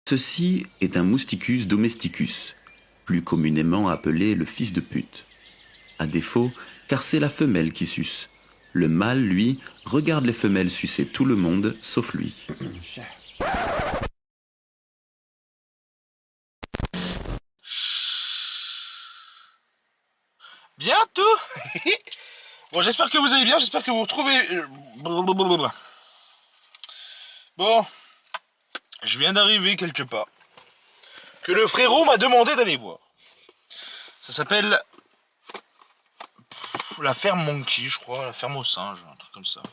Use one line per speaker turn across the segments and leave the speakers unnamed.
Ceci est un Mousticus domesticus, plus communément appelé le fils de pute. À défaut, car c'est la femelle qui suce. Le mâle, lui, regarde les femelles sucer tout le monde, sauf lui.
Bientôt. Bon, j'espère que vous allez bien, j'espère que vous retrouvez... Bon, je viens d'arriver quelque part, que le frérot m'a demandé d'aller voir. Ça s'appelle la ferme Monkey, je crois, la ferme aux singes, un truc comme ça.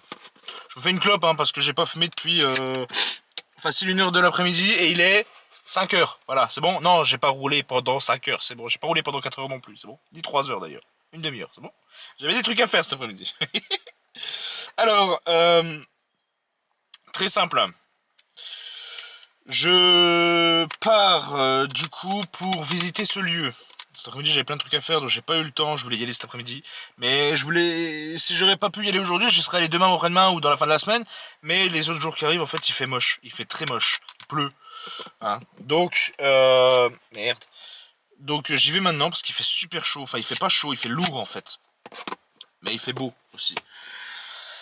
Je me fais une clope, hein, parce que j'ai pas fumé depuis facile 1h de l'après-midi, et il est 5h, voilà, c'est bon. Non, j'ai pas roulé pendant 5h, c'est bon, j'ai pas roulé pendant 4h non plus, c'est bon. Ni 3h d'ailleurs, une demi-heure, c'est bon. J'avais des trucs à faire cet après-midi. Alors, très simple. Je pars du coup pour visiter ce lieu. Cet après-midi j'avais plein de trucs à faire donc j'ai pas eu le temps, je voulais y aller cet après-midi. Mais je voulais, si j'aurais pas pu y aller aujourd'hui, j'y serais allé demain ou après-demain ou dans la fin de la semaine. Mais les autres jours qui arrivent en fait il fait moche, il fait très moche, il pleut. Hein. Donc, merde. Donc j'y vais maintenant parce qu'il fait super chaud, enfin il fait pas chaud, il fait lourd en fait. Mais il fait beau aussi.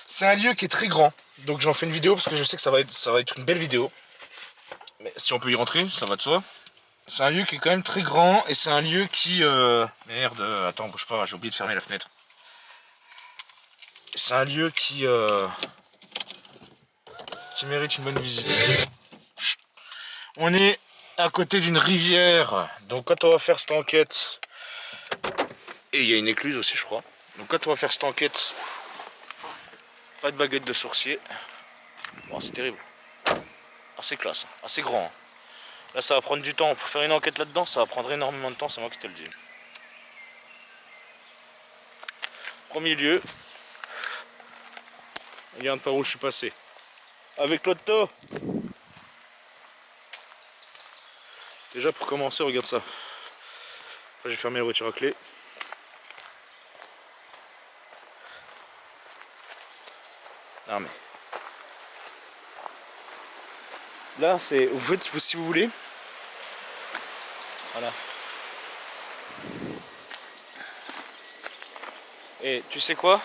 C'est un lieu qui est très grand, donc j'en fais une vidéo parce que je sais que ça va être une belle vidéo. Mais si on peut y rentrer, ça va de soi. C'est un lieu qui est quand même très grand et c'est un lieu qui... Merde, attends, bouge pas, j'ai oublié de fermer la fenêtre. C'est un lieu qui mérite une bonne visite. Chut. On est à côté d'une rivière, donc quand on va faire cette enquête... Et il y a une écluse aussi, je crois. Donc quand on va faire cette enquête, pas de baguette de sorcier. Bon, c'est terrible. Assez classe, assez grand. Là ça va prendre du temps, pour faire une enquête là-dedans, ça va prendre énormément de temps, c'est moi qui te le dis. Premier lieu. Regarde par où je suis passé. Avec l'auto. Déjà pour commencer, regarde ça. Après j'ai fermé la voiture à clé. Non mais... Là c'est... Vous faites si vous voulez. Voilà. Et tu sais quoi?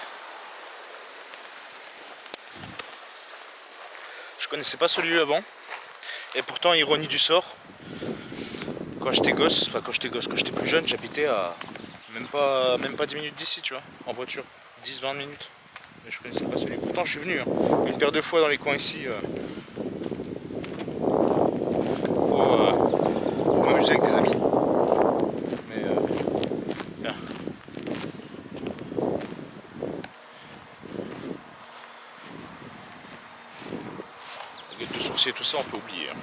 Je connaissais pas ce lieu avant. Et pourtant, ironie du sort, quand j'étais gosse, enfin quand j'étais plus jeune, j'habitais à même pas 10 minutes d'ici, tu vois, en voiture. 10-20 minutes. Mais je connaissais pas ce lieu. Pourtant, je suis venu, hein, une paire de fois dans les coins ici pour m'amuser avec des amis. Mais bien. La gueule de sorcier, tout ça, on peut oublier. Hein.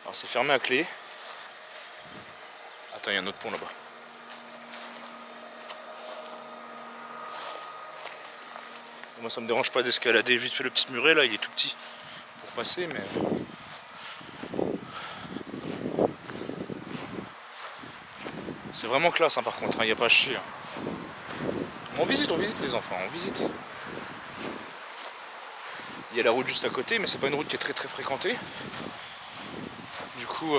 Alors c'est fermé à clé. Attends, il y a un autre pont là-bas. Moi ça me dérange pas d'escalader vite fait le petit muret là, il est tout petit pour passer mais... C'est vraiment classe hein, par contre, il n'y a pas à chier. On visite les enfants, on visite. Il y a la route juste à côté mais c'est pas une route qui est très très fréquentée. Du coup...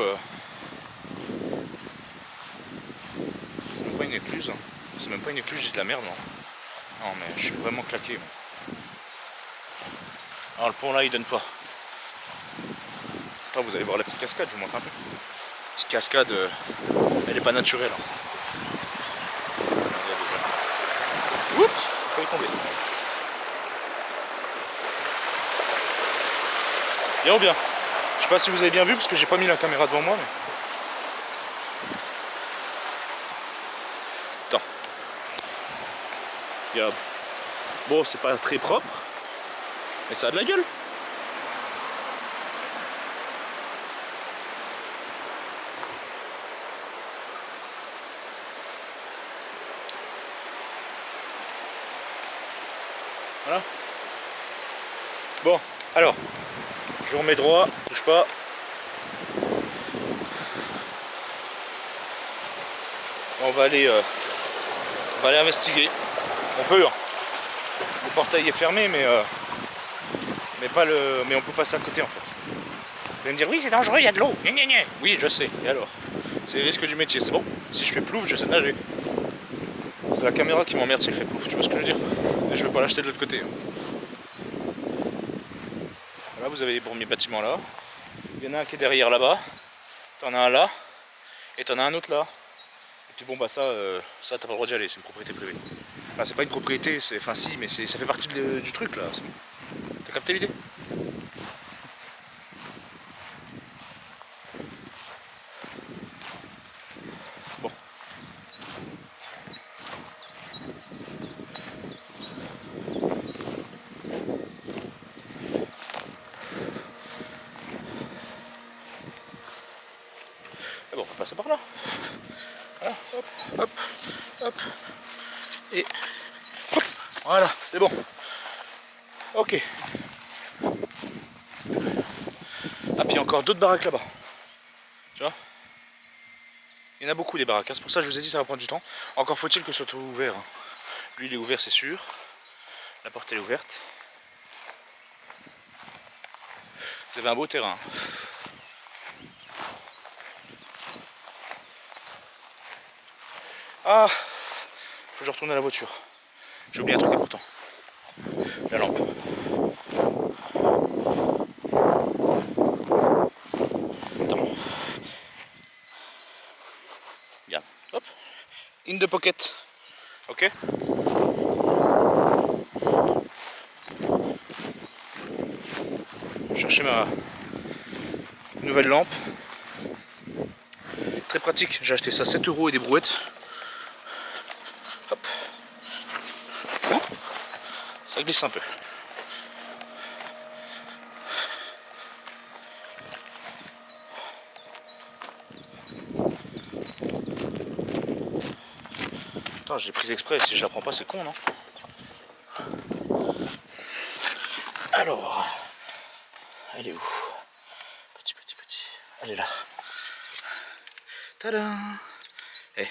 c'est même pas une écluse. C'est même pas une écluse, j'ai de la merde non. Non mais je suis vraiment claqué. Moi. Alors le pont là il donne pas. Attends, vous allez voir la petite cascade, je vous montre un peu. Petite cascade, elle est pas naturelle. Oups, il faut y tomber. Bien ou bien? Je sais pas si vous avez bien vu parce que j'ai pas mis la caméra devant moi mais. Attends. Regarde. Bon c'est pas très propre. Mais ça a de la gueule. Voilà. Bon, alors, je remets droit, touche pas. On va aller investiguer. On peut, hein. Le portail est fermé, mais on peut passer à côté en fait. Vous allez me dire oui c'est dangereux, il y a de l'eau. Oui je sais, et alors? C'est le risque du métier, c'est bon. Si je fais plouf, je sais nager. C'est la caméra qui m'emmerde si elle fait plouf, tu vois ce que je veux dire? Et je vais pas l'acheter de l'autre côté. Voilà, vous avez les premiers bâtiments là. Il y en a un qui est derrière là-bas. T'en as un là. Et t'en as un autre là. Et puis bon bah ça t'as pas le droit d'y aller, c'est une propriété privée. Enfin c'est pas une propriété, enfin si, mais ça fait partie du truc là. T'as capté l'idée? Bon. Et bon, on va passer par là. Voilà, hop, hop, hop. Et hop, voilà, c'est bon. Ok. Ah, puis encore d'autres baraques là-bas. Tu vois? Il y en a beaucoup des baraques. C'est pour ça que je vous ai dit ça va prendre du temps. Encore faut-il que ce soit ouvert. Lui il est ouvert c'est sûr. La porte elle est ouverte. Vous avez un beau terrain. Ah, faut que je retourne à la voiture. J'ai oublié un truc important. La lampe. Attends. Regarde. Hop. In the pocket. Ok. Chercher ma nouvelle lampe. Très pratique. J'ai acheté ça 7 € et des brouettes. Hop. Ça glisse un peu. Attends, j'ai pris exprès, si je la prends pas c'est con non? Alors, elle est où? Petit. Elle est là. Tada! Eh.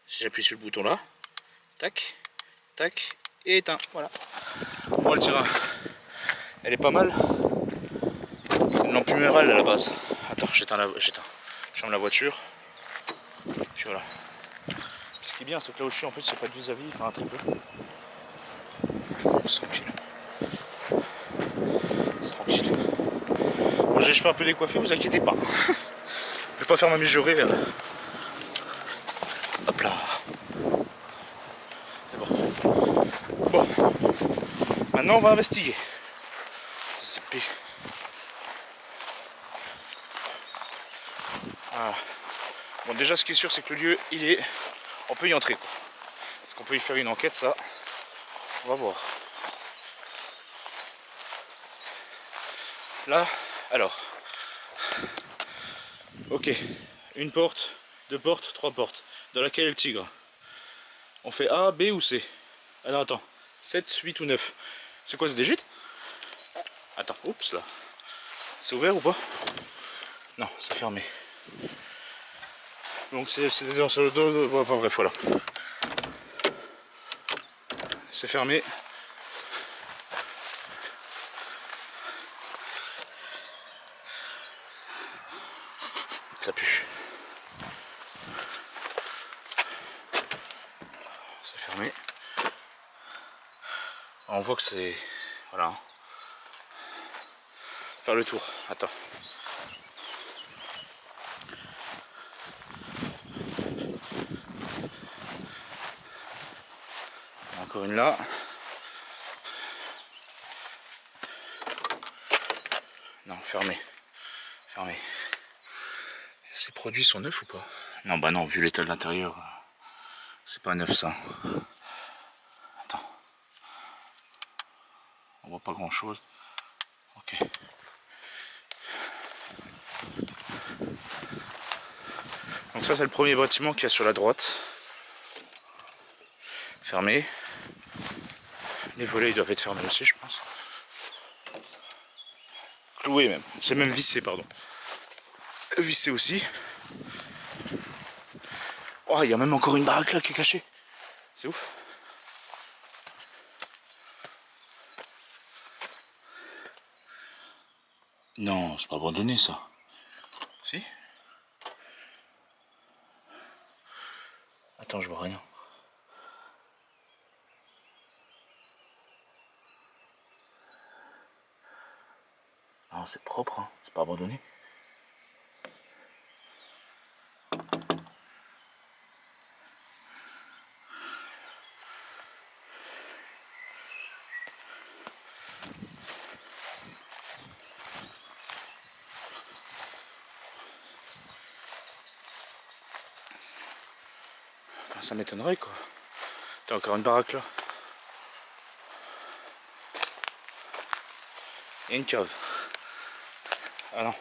Si j'appuie sur le bouton là, tac, tac, et éteint, voilà. Bon le tira, elle est pas mal. C'est une lampe humérale à la base. Attends, j'éteins. Je ferme la voiture. Puis voilà. Ce qui est bien, c'est que là où je suis, en fait, c'est pas de vis-à-vis, enfin très peu. C'est tranquille. C'est tranquille. Bon, j'ai les cheveux un peu décoiffés, vous inquiétez pas. Je vais pas faire ma mijaurée. Hop là. C'est bon. Bon. Maintenant, on va investiguer. Voilà. Bon, déjà, ce qui est sûr, c'est que le lieu, on peut y entrer, quoi. Est-ce qu'on peut y faire une enquête, ça? On va voir. Là, alors. Ok. Une porte, 2 portes, 3 portes. Dans laquelle est le tigre? On fait A, B ou C? Alors attends. 7, 8 ou 9. C'est quoi, c'est des gîtes? Attends, oups là. C'est ouvert ou pas? Non, c'est fermé. Donc c'est dans le dos. Enfin bref, voilà. C'est fermé. Ça pue. C'est fermé. On voit que c'est... Voilà. Faire le tour. Attends. Encore une là. Non, fermé. Fermé. Ces produits sont neufs ou pas? Non, bah non, vu l'état de l'intérieur, c'est pas neuf ça. Attends. On voit pas grand chose. Ok. Donc ça c'est le premier bâtiment qu'il y a sur la droite. Fermé. Les volets ils doivent être fermés aussi je pense. Cloué même. C'est même vissé pardon. Vissé aussi. Oh, il y a même encore une baraque là qui est cachée. C'est ouf. Non, c'est pas abandonné ça. Si? Attends, je vois rien. Non, c'est propre, hein. C'est pas abandonné. Enfin, ça m'étonnerait quoi. T'as encore une baraque là. Il y a une cave. Ah non.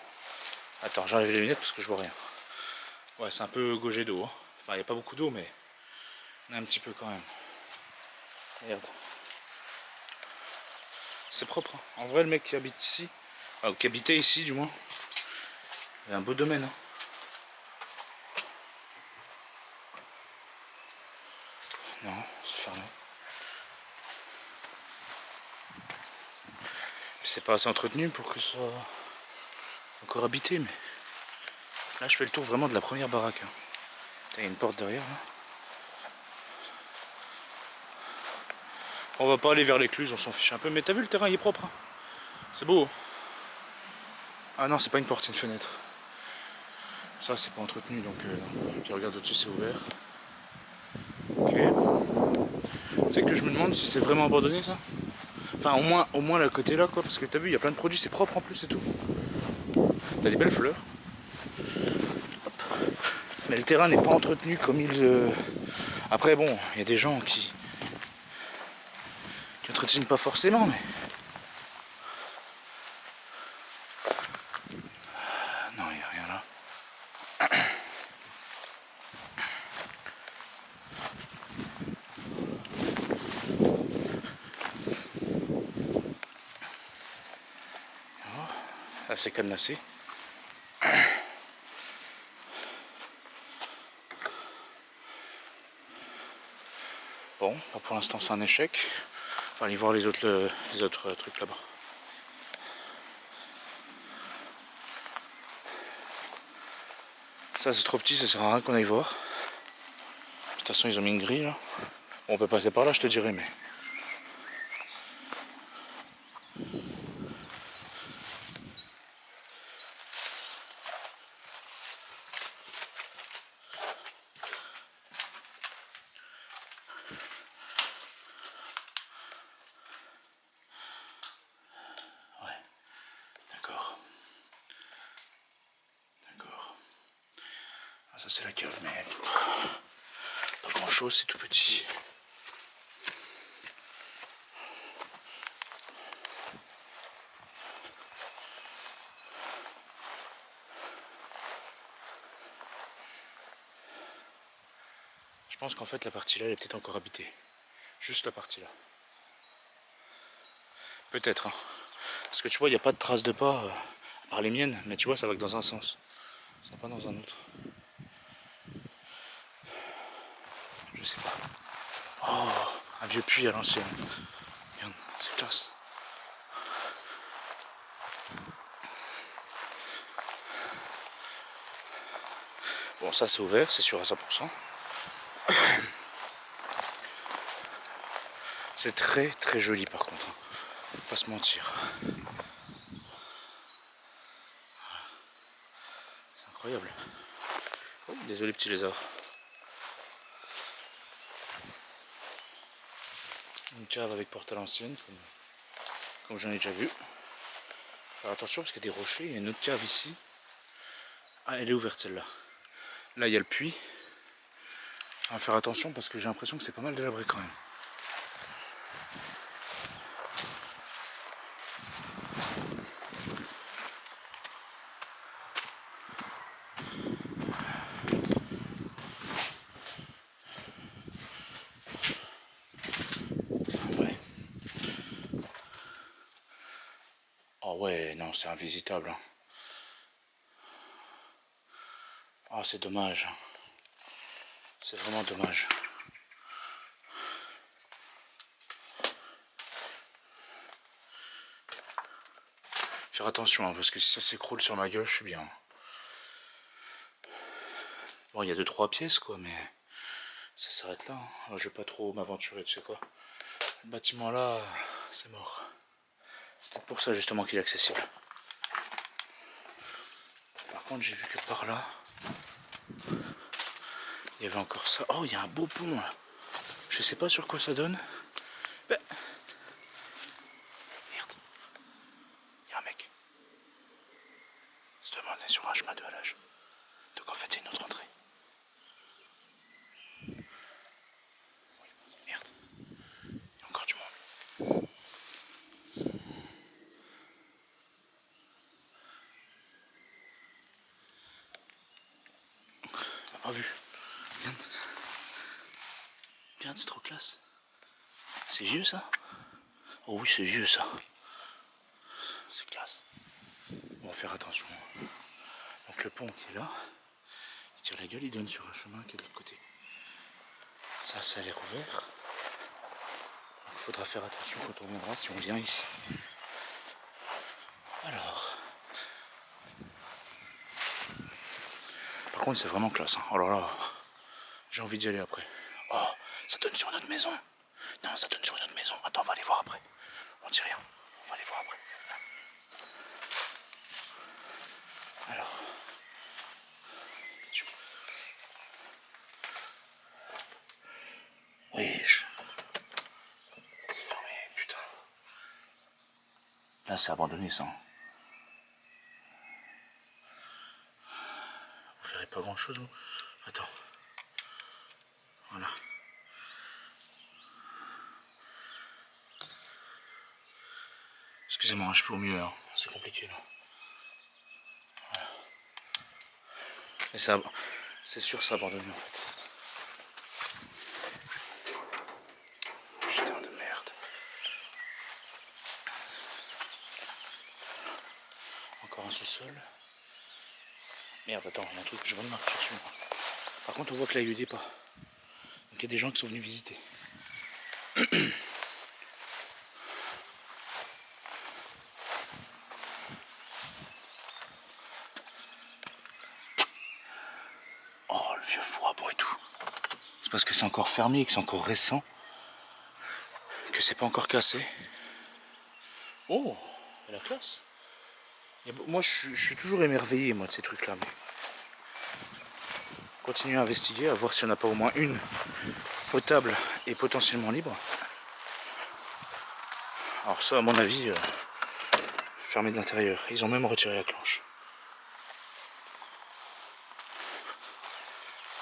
Attends, j'enlève les lunettes parce que je vois rien. Ouais, c'est un peu gaugé d'eau. Hein. Enfin, il n'y a pas beaucoup d'eau, mais il y en a un petit peu quand même. Regarde. C'est propre. Hein. En vrai, le mec qui habite ici, ou qui habitait ici du moins, il y a un beau domaine. Hein. Non, c'est fermé. C'est pas assez entretenu pour que ce soit encore habité, mais là je fais le tour vraiment de la première baraque. Hein. Il y a une porte derrière là. On va pas aller vers l'écluse, on s'en fiche un peu, mais t'as vu le terrain il est propre. Hein. C'est beau. Hein. Ah non, c'est pas une porte, c'est une fenêtre. Ça c'est pas entretenu donc puis regarde au-dessus c'est ouvert. Ok. Tu sais que je me demande si c'est vraiment abandonné ça. Enfin au moins le côté là quoi, parce que t'as vu il y a plein de produits, c'est propre en plus et tout. T'as des belles fleurs. Mais le terrain n'est pas entretenu comme il... Après bon, il y a des gens qui entretiennent pas forcément mais... Non, il n'y a rien là. Là c'est cadenassé. Bon, pour l'instant c'est un échec. Enfin, aller voir les autres trucs là-bas. Ça c'est trop petit, ça sert à rien qu'on aille voir. De toute façon ils ont mis une grille là. Bon, on peut passer par là, je te dirais, mais... Ouais, d'accord. D'accord. Ah, ça c'est la cave, mais... Pas grand chose, c'est tout petit. Je pense qu'en fait la partie là elle est peut-être encore habitée. Juste la partie là. Peut-être. Hein. Parce que tu vois, il n'y a pas de traces de pas, à part les miennes, mais tu vois, ça va que dans un sens. Ça va pas dans un autre. Je sais pas. Oh, un vieux puits à l'ancienne. Regarde, c'est classe. Bon, ça c'est ouvert, c'est sûr à 100%. C'est très très joli par contre. Faut pas se mentir. C'est incroyable. Oh, désolé petit lézard. Une cave avec porte à l'ancienne, comme j'en ai déjà vu. Faire attention parce qu'il y a des rochers, il y a une autre cave ici. Ah, elle est ouverte celle-là. Là il y a le puits. On va faire attention parce que j'ai l'impression que c'est pas mal délabré quand même. Ouais. Oh ouais, non, c'est invisitable. Hein. Oh, c'est dommage. C'est vraiment dommage. Faire attention, hein, parce que si ça s'écroule sur ma gueule, je suis bien. Bon, il y a 2-3 pièces, quoi, mais ça s'arrête là. Hein. Je vais pas trop m'aventurer, tu sais quoi. Le bâtiment là, c'est mort. C'est peut-être pour ça justement qu'il est accessible. Par contre, j'ai vu que par là, il y avait encore ça. Oh, il y a un beau pont là. Je sais pas sur quoi ça donne. Ben... Merde. Il y a un mec. Se demander sur un chemin de halage. Donc en fait, c'est une autre entrée. Merde. Il y a encore du monde. Ah, vu. Regarde. Regarde, c'est trop classe. C'est vieux ça? Oh oui, c'est vieux ça. C'est classe. On va faire attention. Donc le pont qui est là, il tire la gueule, il donne sur un chemin qui est de l'autre côté. Ça a l'air ouvert. Il faudra faire attention quand on viendra, si on vient ici. Alors. Par contre, c'est vraiment classe. Hein. Oh là là. J'ai envie d'y aller après. Oh, ça donne sur notre maison. Non, ça donne sur une autre maison. Attends, on va aller voir après. On dit rien. On va aller voir après. Alors. Wesh. C'est fermé, putain. Là, c'est abandonné, ça. Vous verrez pas grand chose, vous. Attends. Voilà. Excusez-moi, je fais au mieux, hein. C'est compliqué, là. Voilà. Et ça, c'est sûr, c'est abandonné, en fait. Putain de merde. Encore un sous-sol. Merde, attends, il y a un truc que je vois de marquer dessus. Moi. Par contre, on voit que là, il y a eu des pas. Donc, il y a des gens qui sont venus visiter. Oh, le vieux four à bois et tout. C'est parce que c'est encore fermé et que c'est encore récent. Que c'est pas encore cassé. Oh, il y a la classe. Moi, je suis toujours émerveillé, moi, de ces trucs-là. Mais... continuer à investiguer, à voir s'il n'y en a pas au moins une potable et potentiellement libre. Alors ça, à mon avis, fermé de l'intérieur. Ils ont même retiré la clenche.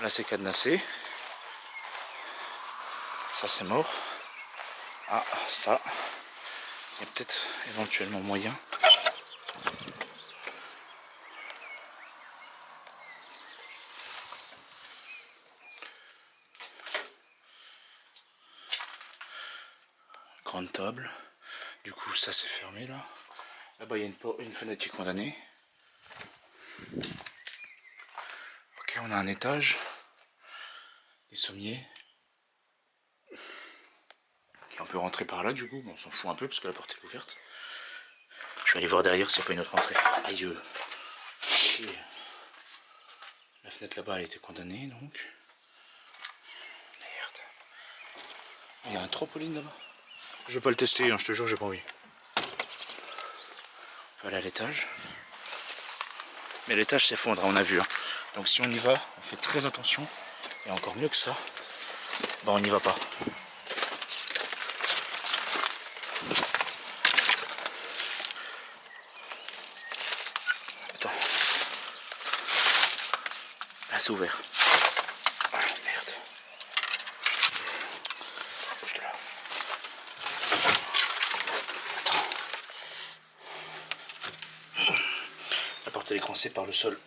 Là, c'est cadenassé. Ça, c'est mort. Ah, ça, il y a peut-être éventuellement moyen. Grande table. Du coup, ça, c'est fermé, là. Là-bas, il y a une fenêtre qui est condamnée. Ok, on a un étage. Des sommiers. Et on peut rentrer par là, du coup. Bon, on s'en fout un peu, parce que la porte est ouverte. Je vais aller voir derrière s'il n'y a pas une autre entrée. Aïe. Okay. La fenêtre là-bas, elle a été condamnée, donc. Merde. Il y a un trampoline là-bas. Je vais pas le tester, hein, je te jure, j'ai pas envie. On peut aller à l'étage. Mais l'étage s'effondre, on a vu. Hein. Donc si on y va, on fait très attention. Et encore mieux que ça, bah on n'y va pas. Attends. Là c'est ouvert. Ah merde. Bouge de là. Attends. La porte elle est coincée par le sol.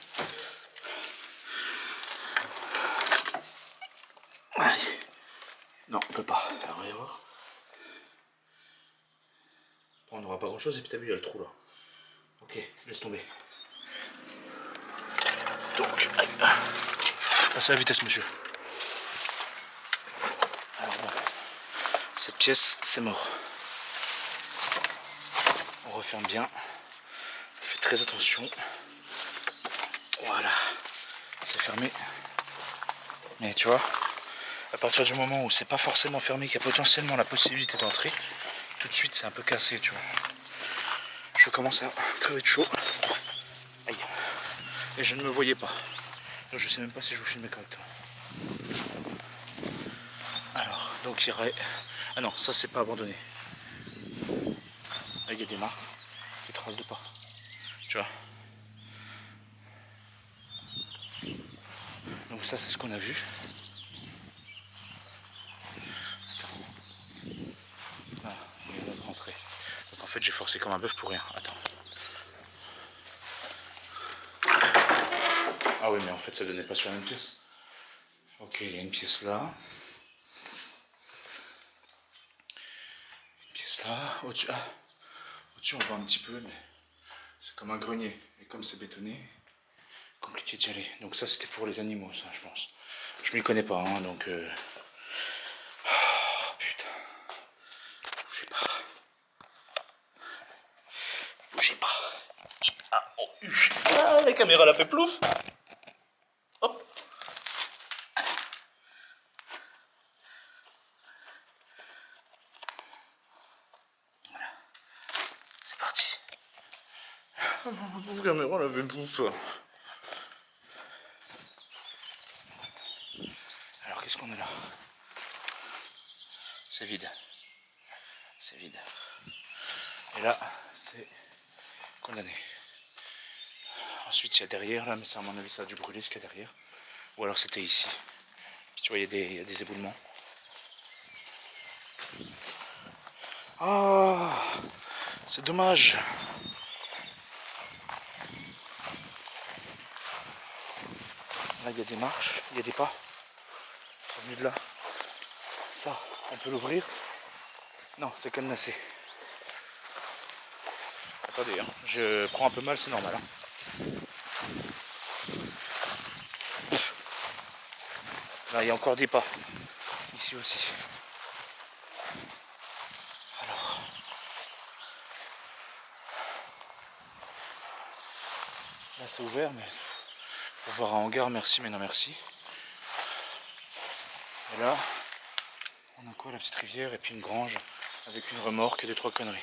Allez. Non, on peut pas. Alors, on va y voir. Bon, on n'aura pas grand chose et puis t'as vu, il y a le trou là. Ok, laisse tomber. Donc, aïe. Passez à la vitesse, monsieur. cette pièce, c'est mort. On referme bien. On fait très attention. Voilà. C'est fermé. Mais tu vois, à partir du moment où c'est pas forcément fermé, qu'il y a potentiellement la possibilité d'entrer, tout de suite c'est un peu cassé, tu vois. Je commence à crever de chaud. Aïe. Et je ne me voyais pas. Donc je sais même pas si je vous filmais correctement. Alors, donc il y aurait... Ah non, ça c'est pas abandonné. Là il y a des marques, des traces de pas. Tu vois. Donc ça c'est ce qu'on a vu. Ah, il y a une autre entrée. Donc en fait j'ai forcé comme un bœuf pour rien. Attends. Ah oui mais en fait ça donnait pas sur la même pièce. Ok, il y a une pièce là. Une pièce là. Au-dessus, ah. Au-dessus on voit un petit peu mais c'est comme un grenier. Et comme c'est bétonné, compliqué d'y aller. Donc ça c'était pour les animaux ça je pense. Je m'y connais pas hein, donc... Oh putain. Bougez pas. Bougez pas. Ah, oh, ah, la caméra l'a fait plouf. Hop. Voilà. C'est parti. Ma pauvre caméra l'a fait plouf. Alors qu'est-ce qu'on a là? C'est vide. C'est vide. Et là, c'est condamné. Ensuite, il y a derrière, là, mais ça, à mon avis, ça a dû brûler ce qu'il y a derrière. Ou alors c'était ici. Puis tu vois, il y a des éboulements. Ah, c'est dommage. Là, il y a des marches, il y a des pas. C'est venu de là. Ça, on peut l'ouvrir. Non, c'est cadenassé. Attendez, hein, je prends un peu mal, c'est normal. Hein. Là, il y a encore des pas. Ici aussi. Alors. Là, c'est ouvert, mais pour voir un hangar, merci, mais non merci. Et là, on a quoi? La petite rivière et puis une grange avec une remorque et 2-3 conneries.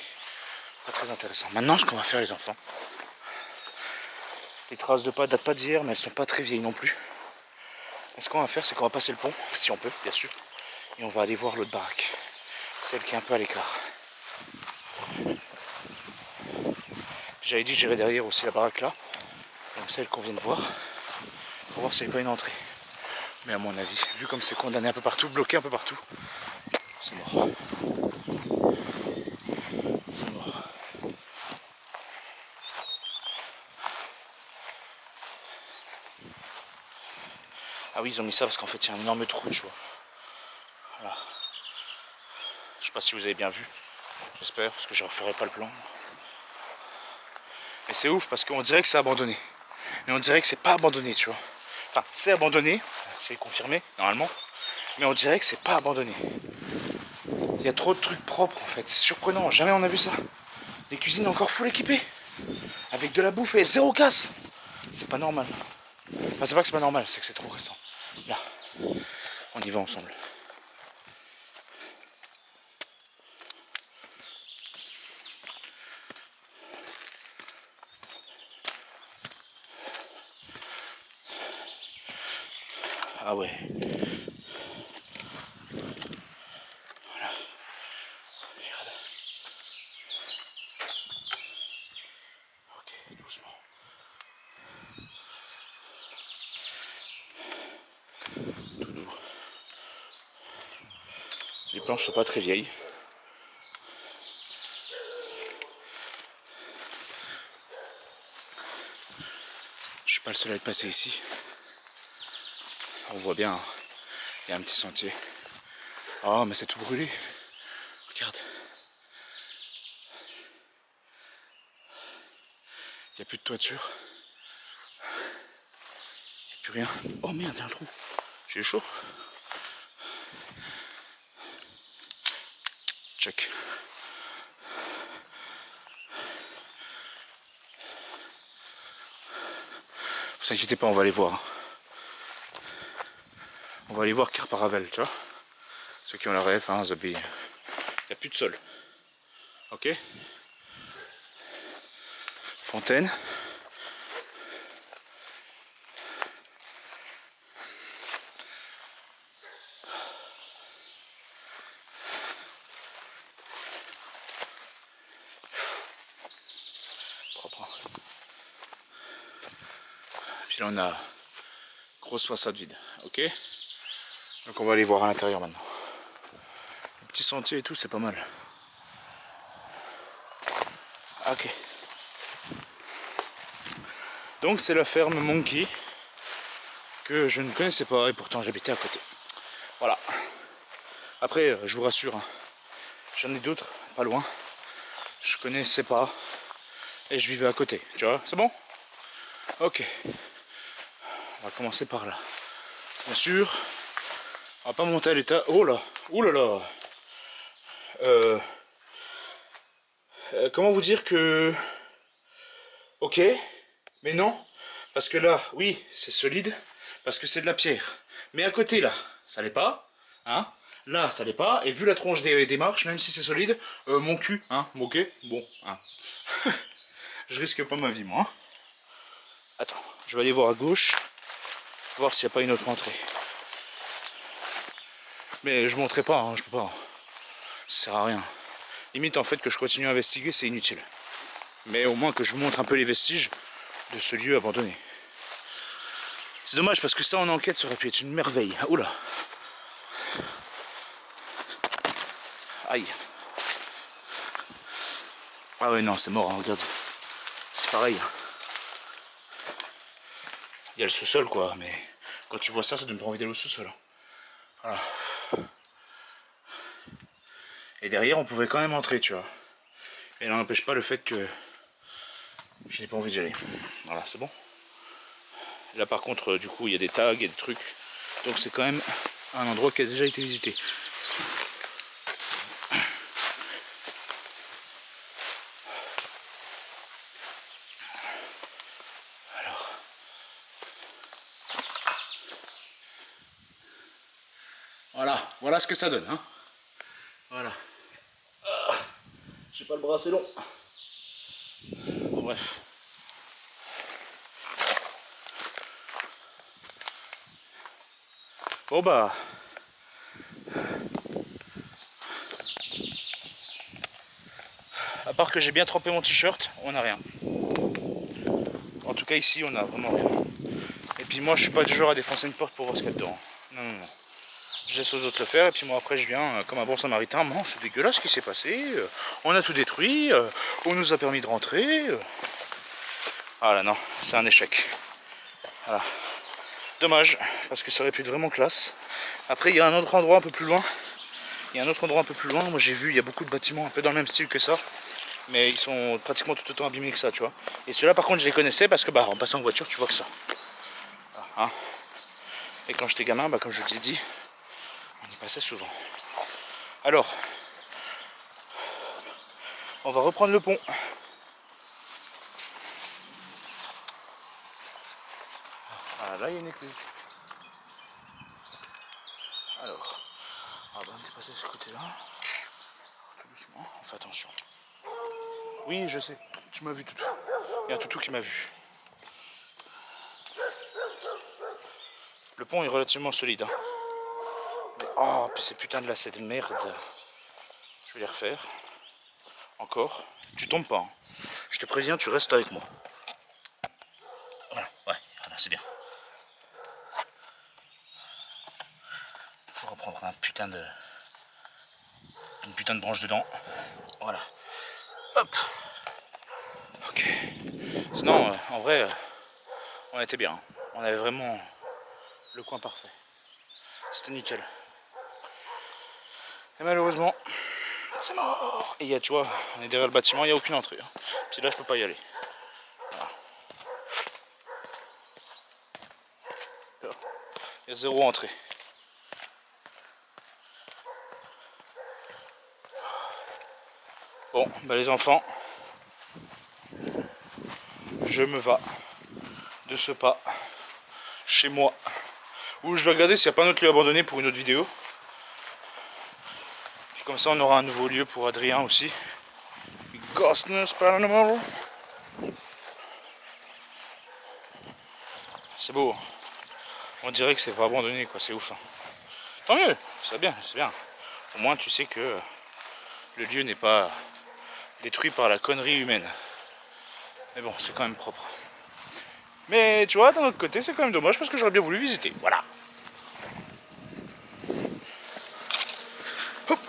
Pas très intéressant. Maintenant, ce qu'on va faire, les enfants, les traces de pas datent pas d'hier, mais elles sont pas très vieilles non plus. Et ce qu'on va faire, c'est qu'on va passer le pont, si on peut, bien sûr, et on va aller voir l'autre baraque, celle qui est un peu à l'écart. J'avais dit que j'irais derrière aussi la baraque là, donc celle qu'on vient de voir, pour voir s'il n'y a pas une entrée. Mais à mon avis, vu comme c'est condamné un peu partout, bloqué un peu partout, c'est mort. C'est mort. Ah oui, ils ont mis ça parce qu'en fait, il y a un énorme trou, tu vois. Voilà. Je sais pas si vous avez bien vu. J'espère, parce que je ne referai pas le plan. Et c'est ouf parce qu'on dirait que c'est abandonné. Mais on dirait que c'est pas abandonné, tu vois. Enfin, c'est abandonné, c'est confirmé, normalement. Mais on dirait que c'est pas abandonné. Il y a trop de trucs propres, en fait. C'est surprenant, jamais on a vu ça. Les cuisines encore full équipées. Avec de la bouffe et zéro casse. C'est pas normal. Enfin, c'est pas que c'est pas normal, c'est que c'est trop récent. Là, on y va ensemble. Ah ouais. Voilà. Regarde. Ok, doucement. Tout doux. Les planches sont pas très vieilles. Je suis pas le seul à être passé ici. On voit bien, il y a un petit sentier. Oh, mais c'est tout brûlé. Regarde. Il n'y a plus de toiture. Il n'y a plus rien. Oh merde, il y a un trou. J'ai eu chaud. Check. Ne vous inquiétez pas, on va aller voir. On va aller voir Kerparavel, tu vois. Ceux qui ont la ref, hein, Zabi. Il n'y a plus de sol. Ok. Fontaine. Propre. Puis là on a grosse façade vide. Ok. Donc on va aller voir à l'intérieur maintenant. Le petit sentier et tout, c'est pas mal. Ok. Donc c'est la ferme Monkey que je ne connaissais pas et pourtant j'habitais à côté. Voilà. Après, je vous rassure, hein, j'en ai d'autres, pas loin. Je connaissais pas et je vivais à côté. Tu vois, c'est bon? Ok. On va commencer par là. Bien sûr, on va pas monter à l'état. Oh là, ouh là là. Comment vous dire que... Ok, mais non. Parce que là, oui, c'est solide. Parce que c'est de la pierre. Mais à côté, là, ça l'est pas. Hein? Là, ça l'est pas. Et vu la tronche des marches, même si c'est solide, mon cul, hein, ok, bon, hein. Je risque pas ma vie, moi. Hein. Attends, je vais aller voir à gauche. Voir s'il n'y a pas une autre entrée. Mais je monterai pas, hein, je peux pas. Ça sert à rien. Limite, en fait, que je continue à investiguer, c'est inutile. Mais au moins que je vous montre un peu les vestiges de ce lieu abandonné. C'est dommage parce que ça en enquête ça aurait pu être une merveille. Oula. Aïe. Ah ouais non c'est mort, hein, regarde. C'est pareil. Il y a le sous-sol quoi, mais quand tu vois ça, ça donne pas envie d'aller au sous-sol. Voilà. Et derrière on pouvait quand même entrer, tu vois. Et là n'empêche pas le fait que je n'ai pas envie d'y aller. Voilà, c'est bon. Là par contre du coup il y a des tags, il y a des trucs. Donc c'est quand même un endroit qui a déjà été visité. Alors. Voilà ce que ça donne. Hein. Voilà. J'ai pas le bras assez long. Bon, bref. Bon bah. À part que j'ai bien trempé mon t-shirt, on n'a rien. En tout cas ici on a vraiment rien. Et puis moi je suis pas du genre à défoncer une porte pour voir ce qu'il y a dedans. Non non non. Je laisse aux autres le faire et puis moi après je viens comme un bon samaritain. Bon c'est dégueulasse ce qui s'est passé. On a tout détruit. On nous a permis de rentrer. Voilà non, c'est un échec. Voilà. Dommage, parce que ça aurait pu être vraiment classe. Après il y a un autre endroit un peu plus loin. Moi j'ai vu, il y a beaucoup de bâtiments un peu dans le même style que ça. Mais ils sont pratiquement tout autant abîmés que ça, tu vois. Et ceux-là par contre je les connaissais parce que bah en passant en voiture tu vois que ça. Voilà, hein. Et quand j'étais gamin, bah comme je t'ai dit, on y passait souvent. Alors, on va reprendre le pont. Ah là il y a une écluse. Alors, on va passer de ce côté-là. Tout doucement, on fait attention. Oui, je sais, tu m'as vu Toutou. Il y a un Toutou qui m'a vu. Le pont est relativement solide. Hein. Mais, oh, puis ces putains de lacets de merde. Je vais les refaire. Encore. Tu tombes pas. Hein. Je te préviens, tu restes avec moi. Voilà, ouais, voilà, c'est bien. Toujours reprendre une putain de branche dedans. Voilà. Hop. Ok. Sinon, en vrai, on était bien. On avait vraiment le coin parfait. C'était nickel. Et malheureusement, c'est mort. Et il y a, tu vois, on est derrière le bâtiment, il n'y a aucune entrée. Hein. Puis là, je peux pas y aller. Voilà. Il y a zéro entrée. Bon, bah les enfants, je me vais de ce pas chez moi, où je vais regarder s'il n'y a pas un autre lieu abandonné pour une autre vidéo. Puis comme ça on aura un nouveau lieu pour Adrien aussi. Ghostness Paranormal. C'est beau, hein. On dirait que c'est pas abandonné quoi, c'est ouf. Hein. Tant mieux, c'est bien, c'est bien. Au moins tu sais que le lieu n'est pas détruit par la connerie humaine. Mais bon, c'est quand même propre. Mais tu vois, d'un autre côté, c'est quand même dommage parce que j'aurais bien voulu visiter. Voilà. Hop.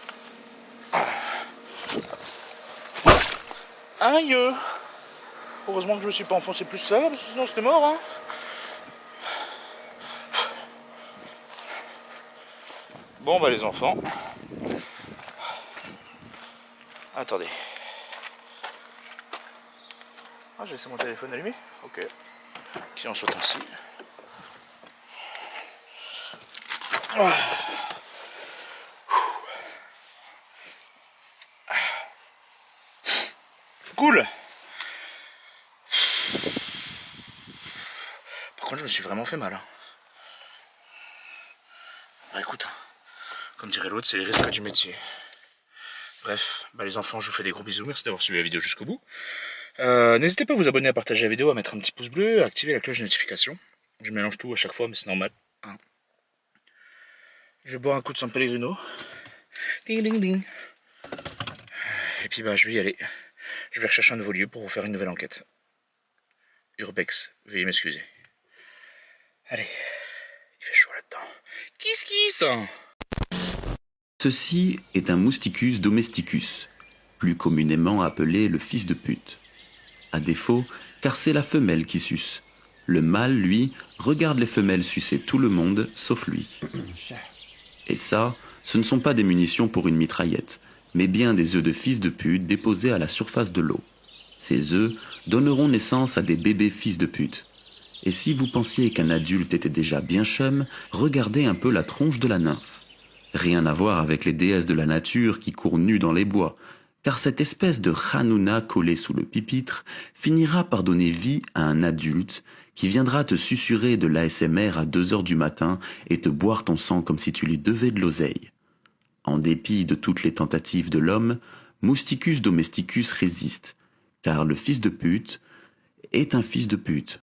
Aïe. Heureusement que je me suis pas enfoncé plus ça, parce que sinon c'était mort. Hein. Bon bah les enfants. Attendez. Ah, j'ai laissé mon téléphone allumé. Ok. Qu'il en soit ainsi. Cool. Par contre, je me suis vraiment fait mal. Hein. Bah écoute, comme dirait l'autre, c'est les risques du métier. Bref, bah les enfants, je vous fais des gros bisous. Merci d'avoir suivi la vidéo jusqu'au bout. N'hésitez pas à vous abonner, à partager la vidéo, à mettre un petit pouce bleu, à activer la cloche de notification. Je mélange tout à chaque fois, mais c'est normal. Hein. Je vais boire un coup de San Pellegrino. Ding ding ding. Et puis bah je vais y aller. Je vais rechercher un nouveau lieu pour vous faire une nouvelle enquête. Urbex, veuillez m'excuser. Allez, il fait chaud là-dedans. Kiss kiss.
Ceci est un Mousticus domesticus, plus communément appelé le fils de pute. À défaut, car c'est la femelle qui suce. Le mâle, lui, regarde les femelles sucer tout le monde, sauf lui. Et ça, ce ne sont pas des munitions pour une mitraillette, mais bien des œufs de fils de pute déposés à la surface de l'eau. Ces œufs donneront naissance à des bébés fils de pute. Et si vous pensiez qu'un adulte était déjà bien chum, regardez un peu la tronche de la nymphe. Rien à voir avec les déesses de la nature qui courent nues dans les bois, car cette espèce de Hanouna collée sous le pupitre finira par donner vie à un adulte qui viendra te susurrer de l'ASMR à 2h du matin et te boire ton sang comme si tu lui devais de l'oseille. En dépit de toutes les tentatives de l'homme, Mousticus domesticus résiste, car le fils de pute est un fils de pute.